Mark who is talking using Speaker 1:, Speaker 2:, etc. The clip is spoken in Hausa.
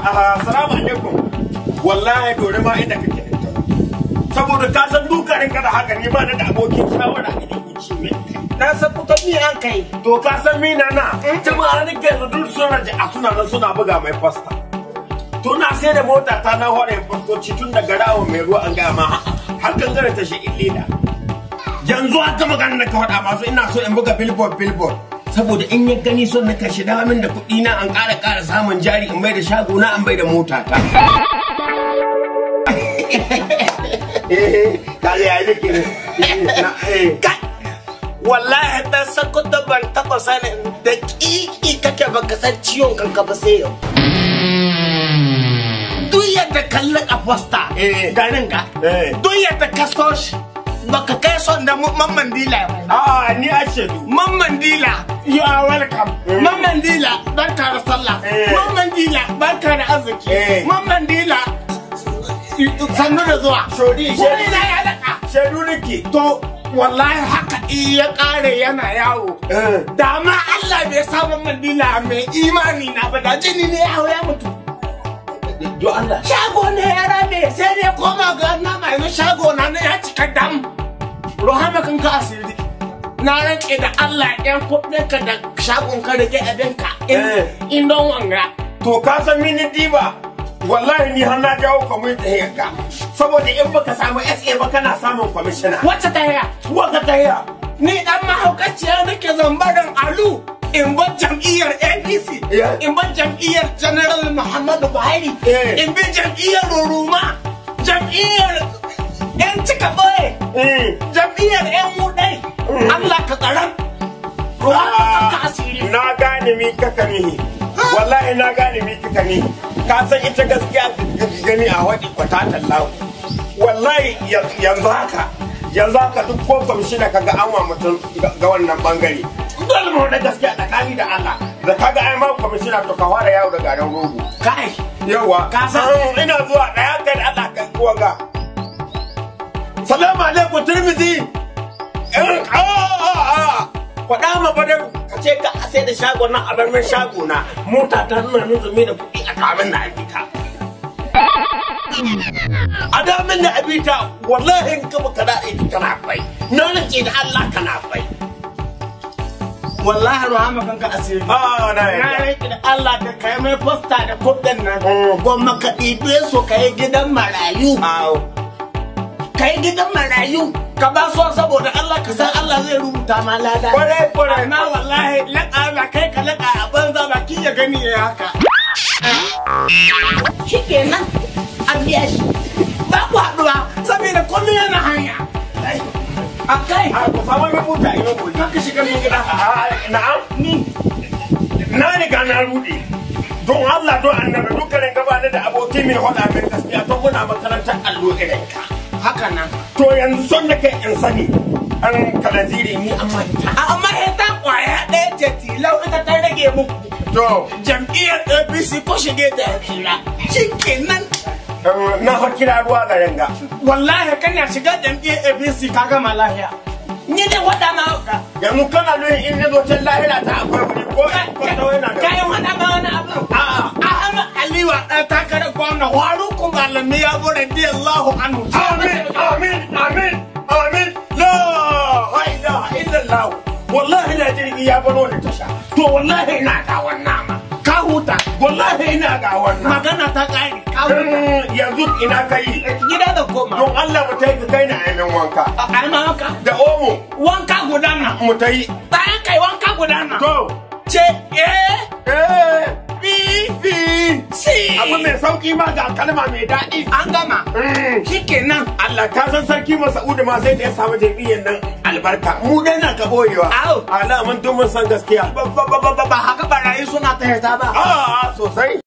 Speaker 1: Assalamu alaikum. Wallahi dore ma inda kake. Saboda ka san dukarin ka da haka ni ba da abokin shawara a gidan kuci ne.
Speaker 2: Na san kuka mi an kai.
Speaker 1: To ka san mi na na. Jama'a ne ke da duk suna da suna nan suna buga mai fasta. To na sai da mota ta na hore fastoci tun daga rawo mai ruwa an ga ma har gangare ta shi illida. Yanzu haka magana ka faɗa masu ina so in buga billboard. Saboda in ya gani son na kashe da min da kuɗi na an ƙara samun jari in bai da shago na an bai da mota ta.
Speaker 2: Wallahi dan sako da ban taɓa sanin da ƙiƙi kake baka san ciwon kanka ba sai yau. Duk yadda kallon a posta garin ka, duk yadda ka so shi baka kai son da Mamman Dila ba.
Speaker 1: Ni a shedu.
Speaker 2: Mamman Dila, you are welcome. Mamman Dila, barka da sallah. Mamman Dila, barka da arziki. Mamman Dila, sannu da zuwa.
Speaker 1: Shodi
Speaker 2: na ya daka.
Speaker 1: Shedu nake.
Speaker 2: To, wallahi haka iya kare yana yawo. Da ma Allah bai sa Mamman Dila mai imani na ba da jini ne ya ya mutu.
Speaker 1: Do Allah.
Speaker 2: Shago ne ya rabe sai dai koma ga nama yanzu shago na ya cika dam. Rohama kan ka asiri. Na rake da Allah ɗan kuɗin ka da shagon ka rage abinka. In don wanga.
Speaker 1: To ka san mini diba. Wallahi ni har na jawo kwamitin ka. Saboda in baka samu SA ba kana samun kwamishina.
Speaker 2: Wacce ta haya?
Speaker 1: Wacce ta haya?
Speaker 2: Ni dan mahaukaciya nake zambaran alu. In ban jam'iyyar APC. In ban jam'iyyar General Muhammadu Buhari. In bin jam'iyyar Ruruma. Jam'iyyar ‘yan cika ɓoye. Jam'iyyar ‘yan muɗai. Allah ka tsaron. Ka asiri.
Speaker 1: Na gane mi kaka nihi. Wallahi na gane mi kaka nihi. Ka san ita gaskiya gani a waɗi kwatatan lahu. Wallahi yanzu haka duk ko kwamishina kaga an wa mutum ga wannan bangare. Dole mu da gaskiya tsakani da Allah. Da kaga ai ma kwamishina to ka fara yawo da garin rogo.
Speaker 2: Kai.
Speaker 1: Yawa. Ka san ina zuwa ɗaya kai da Allah kai kuwa Salamu alaikum Tirmidhi. Faɗa ma badar ka ce ka sai da shagon nan a bar min shago na mota ta nuna nuzumi da kuɗi a kamin na abita. A damin na abita wallahi in ka baka daɗe kana bai. Na rance da Allah kana bai.
Speaker 2: Wallahi Rahama kanka asiri.
Speaker 1: Na
Speaker 2: rike da Allah da kai mai posta da kuɗin nan. Gwamma ka ɗibe su ka yi gidan marayu. Kai gidan marayu ka ba so saboda Allah ka san Allah zai rubuta ma lada.
Speaker 1: Kwarai.
Speaker 2: Na wallahi laƙa kai ka laƙa a banza ba ki ya gani ya haka. Shikenan an biya shi. Ba ku haɗuwa saboda kullum yana hanya. Akai.
Speaker 1: Ku samu mai buta ina gobe.
Speaker 2: Ka shiga min gida.
Speaker 1: Na'am. Na riga na rude. Don Allah don annabi dukkanin gabatar da aboki mai hoda mai gaskiya to muna makarantar allo irin ka.
Speaker 2: Haka nan.
Speaker 1: To yanzu son da kai in sani an kalanziri ni amma
Speaker 2: ita kwaya ɗaya ce tilau ita ta rage muku.
Speaker 1: To
Speaker 2: jam'iyyar APC ko shige ta hira. Shikenan.
Speaker 1: Na hakira ruwa ga ranga.
Speaker 2: Wallahi kana shiga jam'iyyar APC ka gama lahiya. Ni da wada ma haka.
Speaker 1: Yanzu kana nuna in ne zocen lahira ta akwai wani ko yana da.
Speaker 2: Kayan wada ma wani abu. Ahmad Aliwa ɗan takarar gwamna warukun malami ya bude radiyallahu anhu.
Speaker 1: Amin. La ilaha illallah. Wallahi na jirgi ya bano da tasha. To wallahi ina ga wannan ma.
Speaker 2: Ka huta.
Speaker 1: Wallahi ina ga wannan.
Speaker 2: Magana ta ƙare. Ka huta.
Speaker 1: Yanzu ina kai.
Speaker 2: Gida da koma.
Speaker 1: Don Allah mu tayi ka kai na aimin wanka.
Speaker 2: Aimin wanka?
Speaker 1: Da omo.
Speaker 2: Wanka gudana.
Speaker 1: Mu tayi.
Speaker 2: Bayan kai wanka gudana.
Speaker 1: To.
Speaker 2: Ce B C.
Speaker 1: Abu mai sauki ma ga kalma mai daɗi.
Speaker 2: An gama. Shikenan.
Speaker 1: Allah ka san sarki Masa'udu ma sai da ya samu jami'an nan albarka. Mu dai na ka boyewa. Allah mun tun mun san gaskiya.
Speaker 2: Ba haka barayi suna ta ba.
Speaker 1: Sosai.